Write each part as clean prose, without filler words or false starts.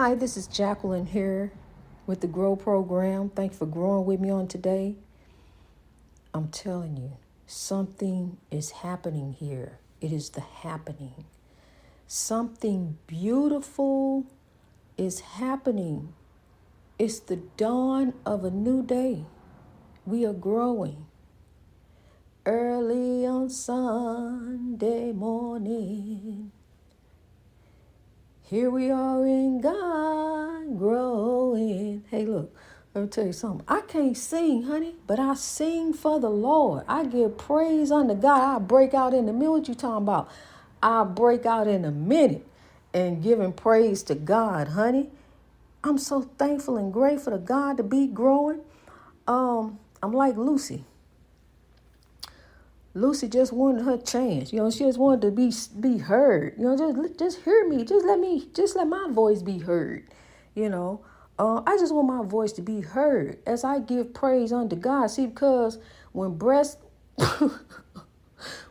Hi, this is Jacqueline here with the Grow Program. Thanks for growing with me on today. I'm telling you, something is happening here. It is the happening. Something beautiful is happening. It's the dawn of a new day. We are growing. Early on Sunday morning, here we are in God growing. Hey, look, let me tell you something. I can't sing, honey, but I sing for the Lord. I give praise unto God. I break out in a minute. What you talking about? I break out in a minute and giving praise to God, honey. I'm so thankful and grateful to God to be growing. I'm like Lucy. Lucy just wanted her chance. She just wanted to be heard. Just hear me. Just let my voice be heard. I just want my voice to be heard as I give praise unto God. See, because when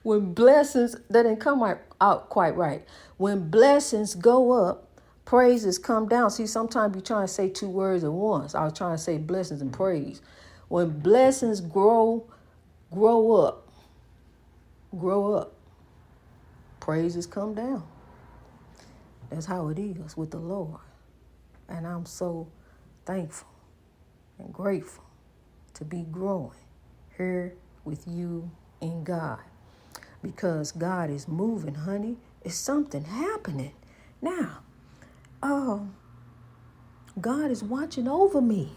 when blessings, that didn't come out quite right. When blessings go up, praises come down. See, sometimes you're trying to say two words at once. I was trying to say blessings and praise. When blessings grow up, praises come down. That's how it is with the Lord. And I'm so thankful and grateful to be growing here with you in God. Because God is moving, honey. It's something happening. Now, God is watching over me.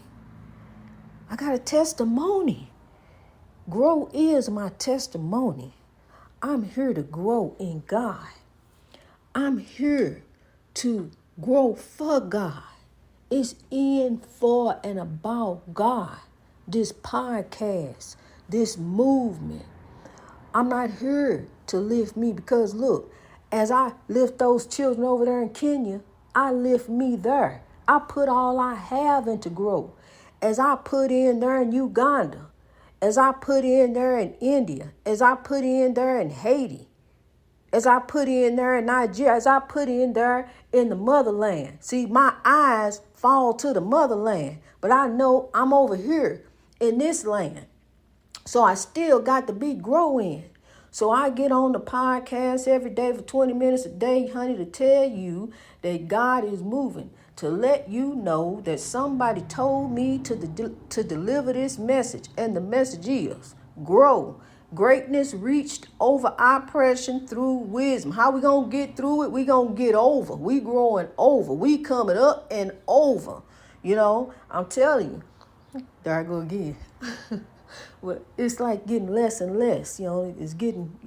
I got a testimony. Grow is my testimony. I'm here to grow in God. I'm here to grow for God. It's in, for, and about God. This podcast, this movement. I'm not here to lift me because look, as I lift those children over there in Kenya, I lift me there. I put all I have into growth. As I put in there in Uganda, as I put in there in India, as I put in there in Haiti, as I put in there in Nigeria, as I put in there in the motherland. See, my eyes fall to the motherland, but I know I'm over here in this land. So I still got to be growing. So I get on the podcast every day for 20 minutes a day, honey, to tell you that God is moving, to let you know that somebody told me to deliver this message. And the message is grow. Greatness reached over oppression through wisdom. How we going to get through it? We going to get over. We growing over. We coming up and over. I'm telling you. There I go again. Well, it's like getting less and less, it's getting,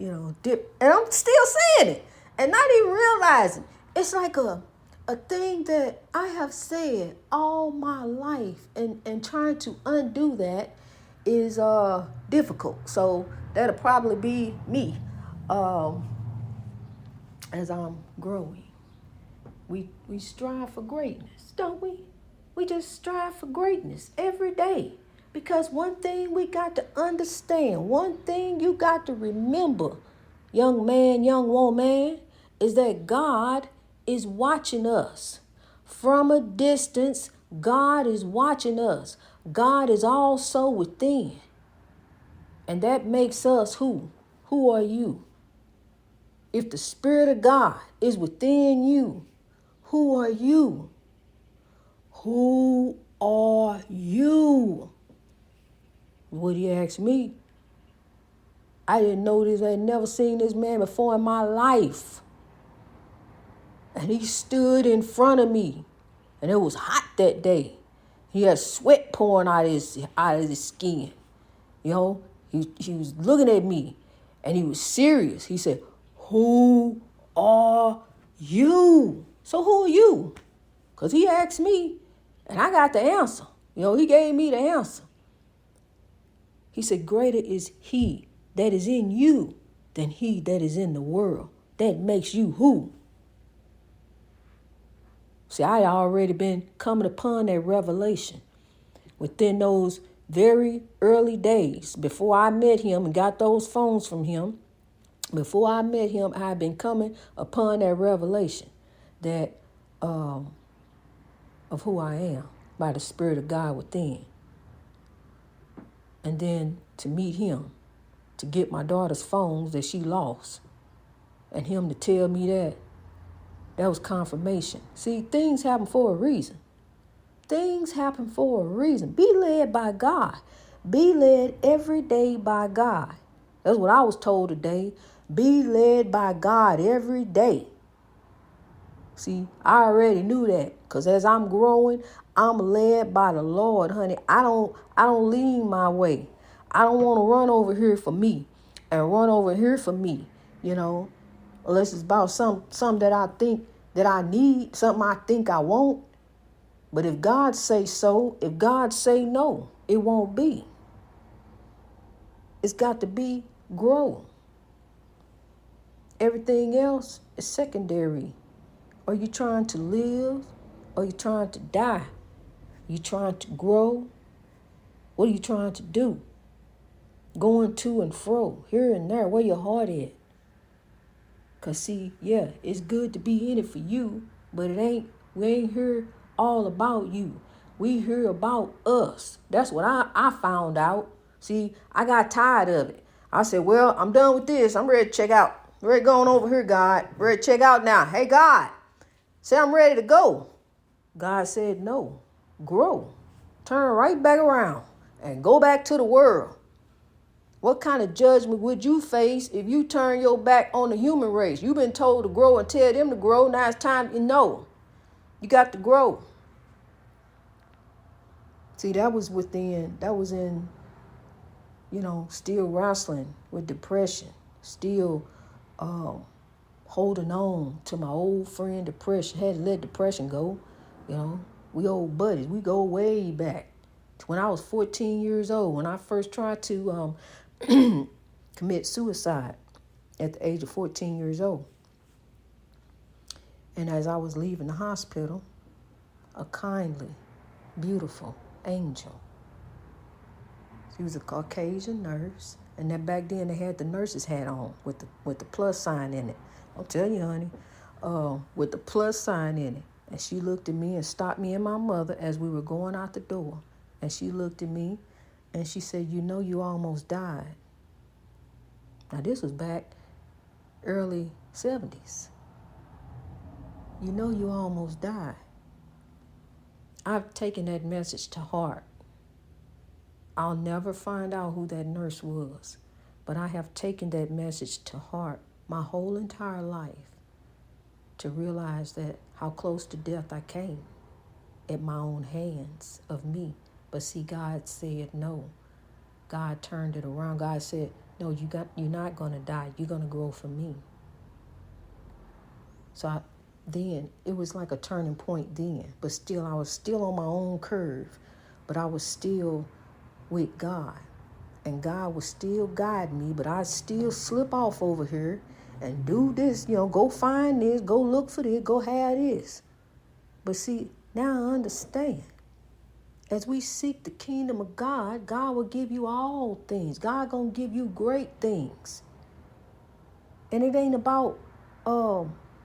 dip. And I'm still saying it and not even realizing. It's like a thing that I have said all my life, and trying to undo that is difficult. So that'll probably be me as I'm growing. We strive for greatness, don't we? We just strive for greatness every day. Because one thing we got to understand, one thing you got to remember, young man, young woman, is that God is watching us. From a distance, God is watching us. God is also within. And that makes us who? Who are you? If the Spirit of God is within you, who are you? Who are you? Would you ask me? I didn't know this. I had never seen this man before in my life. And he stood in front of me. And it was hot that day. He had sweat pouring out of his skin. He was looking at me. And he was serious. He said, "Who are you?" So who are you? Because he asked me. And I got the answer. He gave me the answer. He said, "Greater is he that is in you than he that is in the world." That makes you who? See, I had already been coming upon that revelation within those very early days. Before I met him and got those phones from him, before I met him, I had been coming upon that revelation that of who I am by the Spirit of God within. And then to meet him, to get my daughter's phones that she lost, and him to tell me that was confirmation. See, things happen for a reason. Things happen for a reason. Be led by God. Be led every day by God. That's what I was told today. Be led by God every day. See, I already knew that, because as I'm growing, I'm led by the Lord, honey. I don't lean my way. I don't want to run over here for me and run over here for me, unless it's about something that I think that I need, something I think I want. But if God say so, if God say no, it won't be. It's got to be grow. Everything else is secondary. Are you trying to live? Or are you trying to die? Are you trying to grow? What are you trying to do? Going to and fro, here and there, where your heart is. Because see, yeah, it's good to be in it for you, but we ain't here all about you. We hear about us. That's what I found out. See, I got tired of it. I said, well, I'm done with this. I'm ready to check out. I'm ready to go on over here, God. Ready to check out now. Hey, God, say I'm ready to go. God said, no, grow. Turn right back around and go back to the world. What kind of judgment would you face if you turn your back on the human race? You've been told to grow and tell them to grow. Now it's time you know. You got to grow. See, that was in, still wrestling with depression, still holding on to my old friend depression. Had to let depression go. We old buddies. We go way back. When I was 14 years old, when I first tried to commit suicide at the age of 14 years old. And as I was leaving the hospital, a kindly, beautiful angel. She was a Caucasian nurse, and then back then they had the nurse's hat on with the plus sign in it. I'll tell you, honey, with the plus sign in it. And she looked at me and stopped me and my mother as we were going out the door. And she looked at me and she said, you almost died. Now this was back early 70s. You almost died. I've taken that message to heart. I'll never find out who that nurse was, but I have taken that message to heart my whole entire life to realize that how close to death I came at my own hands of me. But see, God said no. God turned it around. God said, no, you're not going to die. You're going to grow for me. So then it was like a turning point then. But still, I was still on my own curve. But I was still with God. And God was still guiding me. But I still slip off over here and do this, go find this, go look for this, go have this. But see, now I understand. As we seek the kingdom of God, God will give you all things. God gonna give you great things. And it ain't about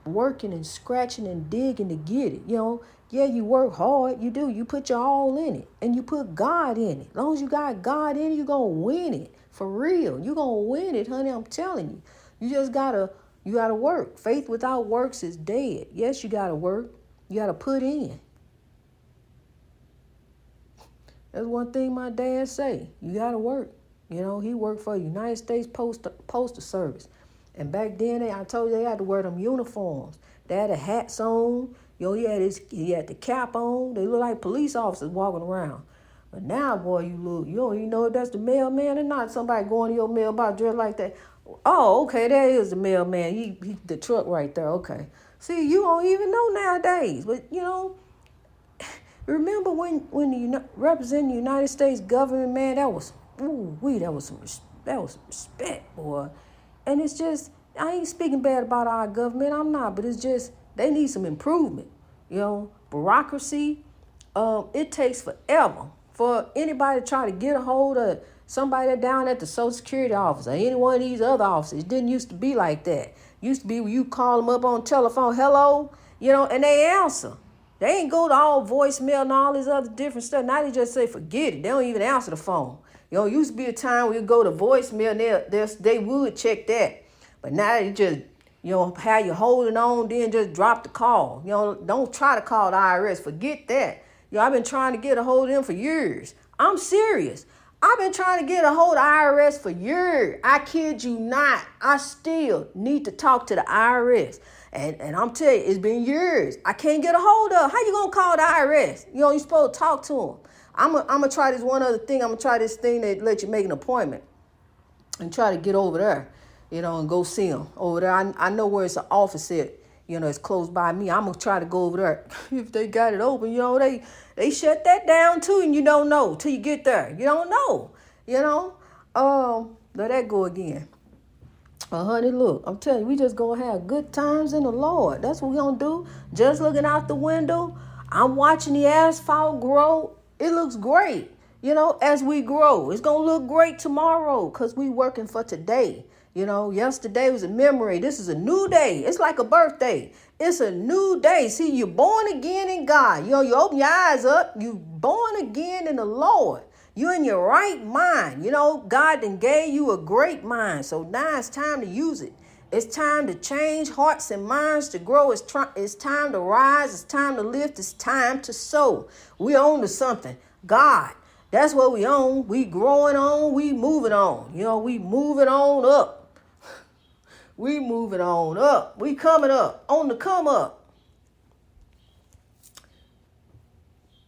working and scratching and digging to get it. Yeah, you work hard, you do. You put your all in it, and you put God in it. As long as you got God in it, you're gonna win it. For real. You're gonna win it, honey, I'm telling you. You just gotta work. Faith without works is dead. Yes, you gotta work. You gotta put in. That's one thing my dad say. You got to work. He worked for the United States Postal Service. And back then, I told you they had to wear them uniforms. They had the hats on. He had the cap on. They look like police officers walking around. But now, boy, you don't even know if that's the mailman or not. Somebody going to your mailbox dressed like that. Oh, okay, there is the mailman. He the truck right there. Okay. See, you don't even know nowadays. But, remember when you represent the United States government, man, that was some respect, boy. And it's just, I ain't speaking bad about our government, I'm not, but it's just, they need some improvement. Bureaucracy, it takes forever for anybody to try to get a hold of somebody down at the Social Security office or any one of these other offices. It didn't used to be like that. Used to be when you call them up on telephone, hello, and they answer. They ain't go to all voicemail and all this other different stuff. Now they just say, forget it. They don't even answer the phone. Used to be a time where you go to voicemail and they would check that. But now they just, how you holding on, then just drop the call. Don't try to call the IRS. Forget that. I've been trying to get a hold of them for years. I'm serious. I've been trying to get a hold of IRS for years. I kid you not. I still need to talk to the IRS. And I'm telling you, it's been years. I can't get a hold of. How you going to call the IRS? You're supposed to talk to them. I'm going to try this one other thing. I'm going to try this thing that let you make an appointment and try to get over there, and go see them over there. I know where it's an office at. It's close by me. I'm going to try to go over there. If they got it open, they shut that down too, and you don't know till you get there. You don't know, let that go again. Honey, look, I'm telling you, we just going to have good times in the Lord. That's what we going to do. Just looking out the window, I'm watching the asphalt grow. It looks great, as we grow. It's going to look great tomorrow because we working for today. Yesterday was a memory. This is a new day. It's like a birthday. It's a new day. See, you're born again in God. You open your eyes up. You born again in the Lord. You're in your right mind. God done gave you a great mind. So now it's time to use it. It's time to change hearts and minds to grow. It's time to rise. It's time to lift. It's time to sow. We own to something. God. That's what we own. We growing on. We moving on. We moving on up. We moving on up. We coming up. On the come up.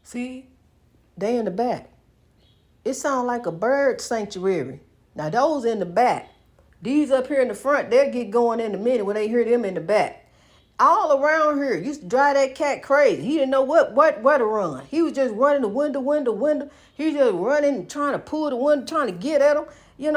See? They in the back. It sounds like a bird sanctuary. Now, those in the back. These up here in the front, they'll get going in a minute when they hear them in the back. All around here, used to drive that cat crazy. He didn't know where to run. He was just running the window. He was just running and trying to pull the window, trying to get at him. He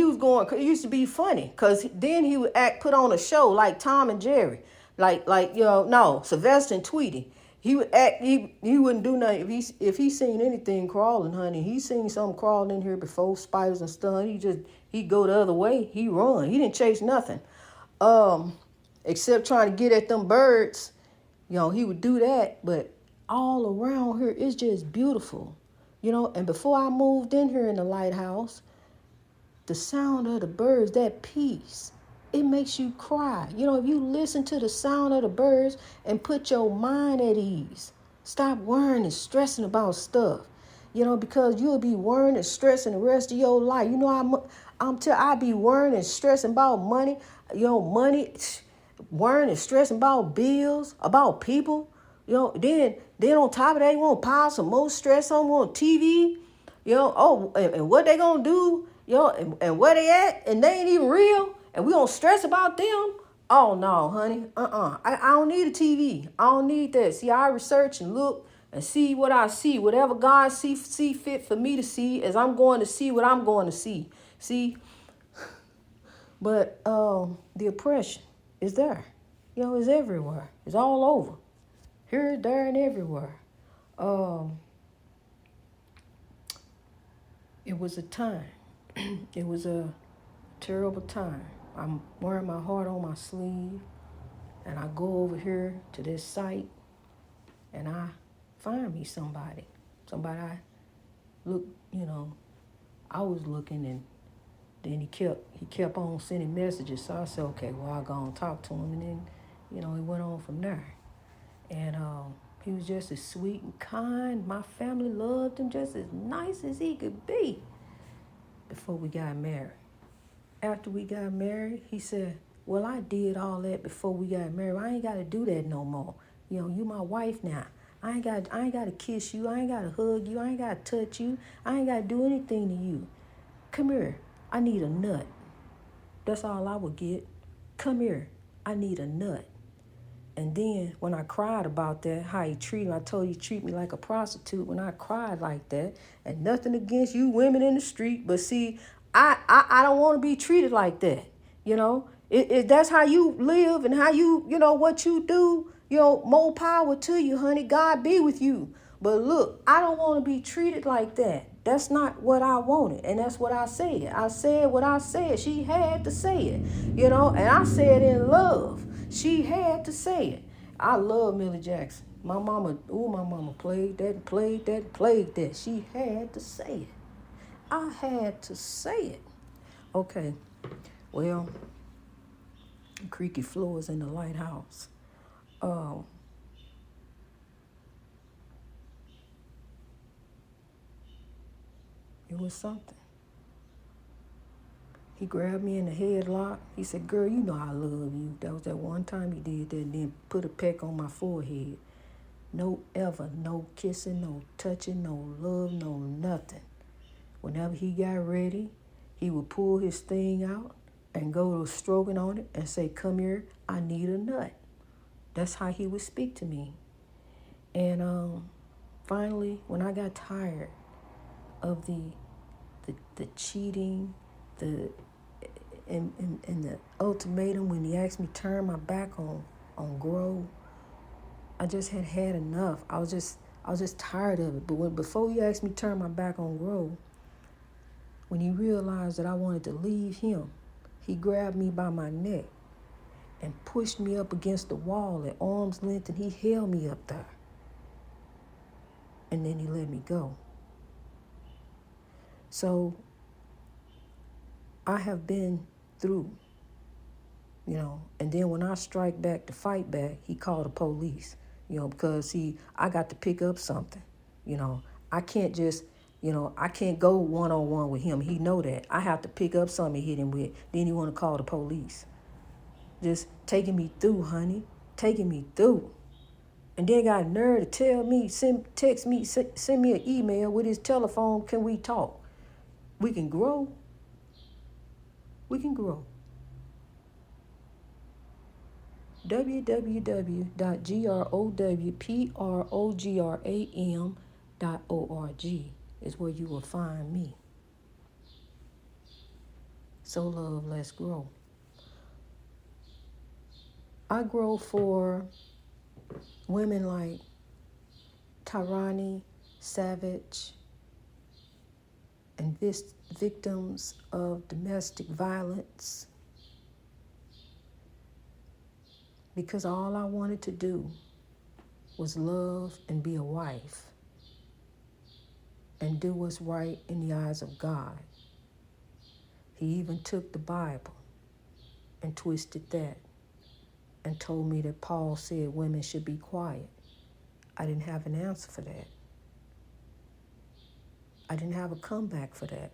was going, it used to be funny because then he would put on a show like Tom and Jerry, Sylvester and Tweety. He would act, he wouldn't do nothing. If he seen anything crawling, honey, he seen something crawling in here before, spiders and stuff. He'd go the other way. He run. He didn't chase nothing. Except trying to get at them birds. He would do that. But all around here, it's just beautiful. And before I moved in here in the lighthouse, the sound of the birds, that peace, it makes you cry. If you listen to the sound of the birds and put your mind at ease, stop worrying and stressing about stuff, because you'll be worrying and stressing the rest of your life. I be worrying and stressing about money, money, worrying and stressing about bills, about people, then on top of that, you want to pile some more stress on TV, and what they going to do, and where they at, and they ain't even real. And we don't stress about them? Oh, no, honey. I don't need a TV. I don't need that. See, I research and look and see what I see. Whatever God see fit for me to see, as I'm going to see what I'm going to see. See? But the oppression is there. It's everywhere. It's all over. Here, there, and everywhere. It was a time. It was a terrible time. I'm wearing my heart on my sleeve, and I go over here to this site, and I find me somebody I look, I was looking, and then he kept on sending messages. So I said, okay, well, I'll go and talk to him, and then, he went on from there. And he was just as sweet and kind. My family loved him just as nice as he could be before we got married. After we got married, he said, well, I did all that before we got married. I ain't got to do that no more. You my wife now. I ain't got to kiss you. I ain't got to hug you. I ain't got to touch you. I ain't got to do anything to you. Come here. I need a nut. That's all I would get. Come here. I need a nut. And then when I cried about that, how he treated me, I told you, treat me like a prostitute. When I cried like that, and nothing against you women in the street, but see, I don't want to be treated like that. That's how you live and how you, what you do, more power to you, honey. God be with you. But look, I don't want to be treated like that. That's not what I wanted. And that's what I said. I said what I said. She had to say it, and I said in love. She had to say it. I love Millie Jackson. My mama played that, played that, played that. She had to say it. I had to say it. Okay, well, creaky floors in the lighthouse. It was something. He grabbed me in the headlock. He said, girl, you know I love you. That was that one time he did that and then put a peck on my forehead. No ever, no kissing, no touching, no love, no nothing. Whenever he got ready, he would pull his thing out and go to stroking on it and say, come here, I need a nut. That's how he would speak to me. And finally, when I got tired of the cheating, and the ultimatum when he asked me to turn my back on grow, I just had enough. I was just tired of it. But before he asked me to turn my back on grow, when he realized that I wanted to leave him, he grabbed me by my neck and pushed me up against the wall at arm's length, and he held me up there. And then he let me go. So I have been through, and then when I strike back to fight back, he called the police, because I got to pick up something, I can't just, I can't go one-on-one with him. He know that. I have to pick up something to hit him with. Then he want to call the police. Just taking me through, honey, taking me through. And then got nerve to tell me, send me an email with his telephone, can we talk? We can grow. We can grow. www.growprogram.org is where you will find me. So love, let's grow. I grow for women like Tirany Savage and victims of domestic violence, because all I wanted to do was love and be a wife and do what's right in the eyes of God. He even took the Bible and twisted that and told me that Paul said women should be quiet. I didn't have an answer for that. I didn't have a comeback for that,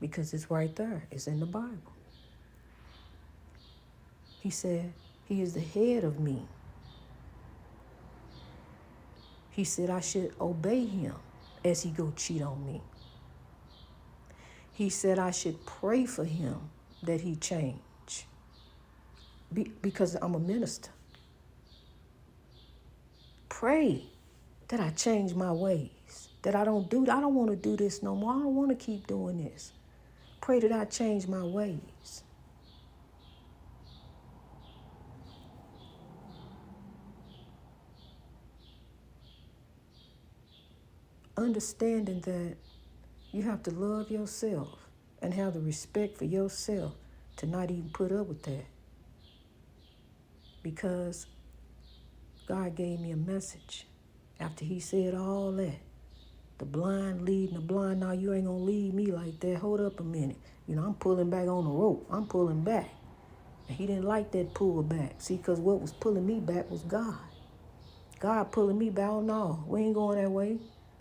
because it's right there. It's in the Bible. He said, he is the head of me. He said I should obey him as he go cheat on me. He said I should pray for him that he change. Because I'm a minister. Pray that I change my ways. That I don't want to do this no more. I don't want to keep doing this. Pray that I change my ways. Understanding that you have to love yourself and have the respect for yourself to not even put up with that. Because God gave me a message after he said all that. The blind leading the blind. Now you ain't gonna lead me like that. Hold up a minute. I'm pulling back on the rope. I'm pulling back. And he didn't like that pull back. See, because what was pulling me back was God. God pulling me back. Oh, no, we ain't going that way.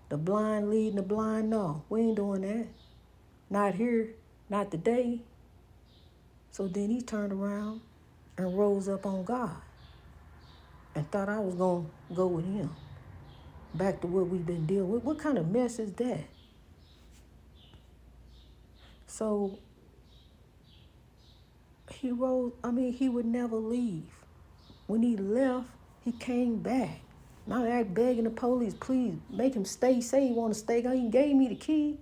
The blind leading the blind. No, we ain't doing that. Not here. Not today. So then he turned around and rose up on God and thought I was going to go with him. Back to what we've been dealing with. What kind of mess is that? So he would never leave. When he left, he came back. Now they're begging the police, please make him stay. Say he want to stay. He gave me the key.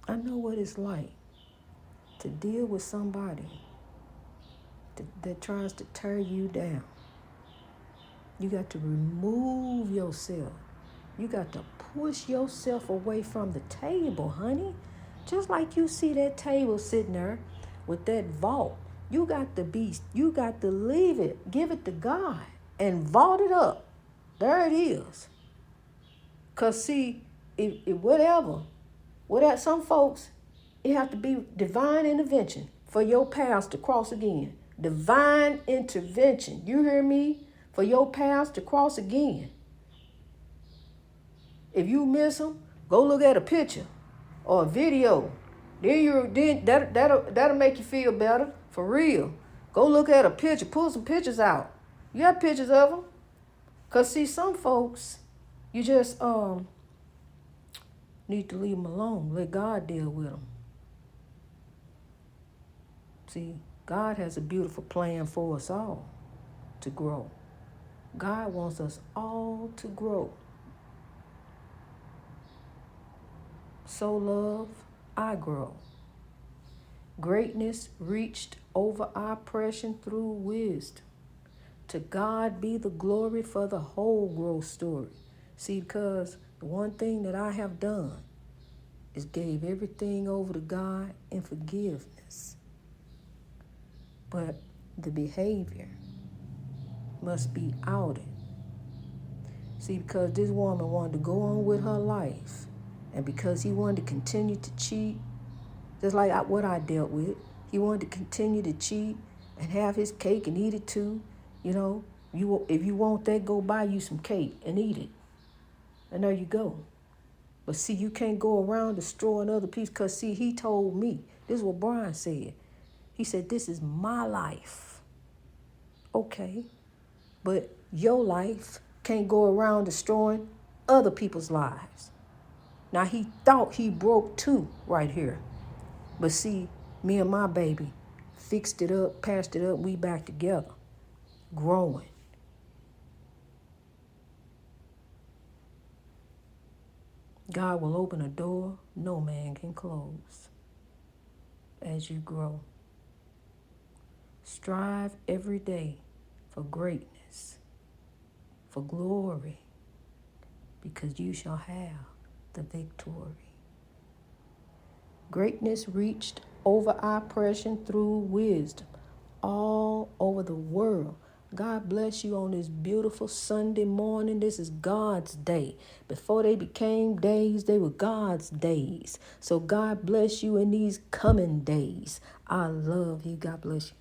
I know what it's like to deal with somebody that tries to tear you down. You got to remove yourself. You got to push yourself away from the table, honey. Just like you see that table sitting there with that vault. You got to leave it, give it to God, and vault it up. There it is. Because see, whatever, some folks, it have to be divine intervention for your paths to cross again. Divine intervention. You hear me? For your paths to cross again. If you miss them, go look at a picture or a video. That'll make you feel better. For real. Go look at a picture. Pull some pictures out. You have pictures of them. Cause see, some folks, you just need to leave them alone. Let God deal with them. See, God has a beautiful plan for us all to grow. God wants us all to grow. So love, I grow. Greatness reached over oppression through wisdom. To God be the glory for the whole growth story. See, because the one thing that I have done is gave everything over to God in forgiveness. But the behavior must be outed. See, because this woman wanted to go on with her life, and because he wanted to continue to cheat, just like what I dealt with, he wanted to continue to cheat and have his cake and eat it too. You know, if you want that, go buy you some cake and eat it. And there you go. But see, you can't go around destroying other people, because see, he told me, this is what Brian said. He said, this is my life. Okay, but your life can't go around destroying other people's lives. Now, he thought he broke two right here. But see, me and my baby fixed it up, patched it up, we back together, growing. God will open a door no man can close as you grow. Strive every day for greatness, for glory, because you shall have the victory. Greatness reached over oppression through wisdom all over the world. God bless you on this beautiful Sunday morning. This is God's day. Before they became days, they were God's days. So God bless you in these coming days. I love you. God bless you.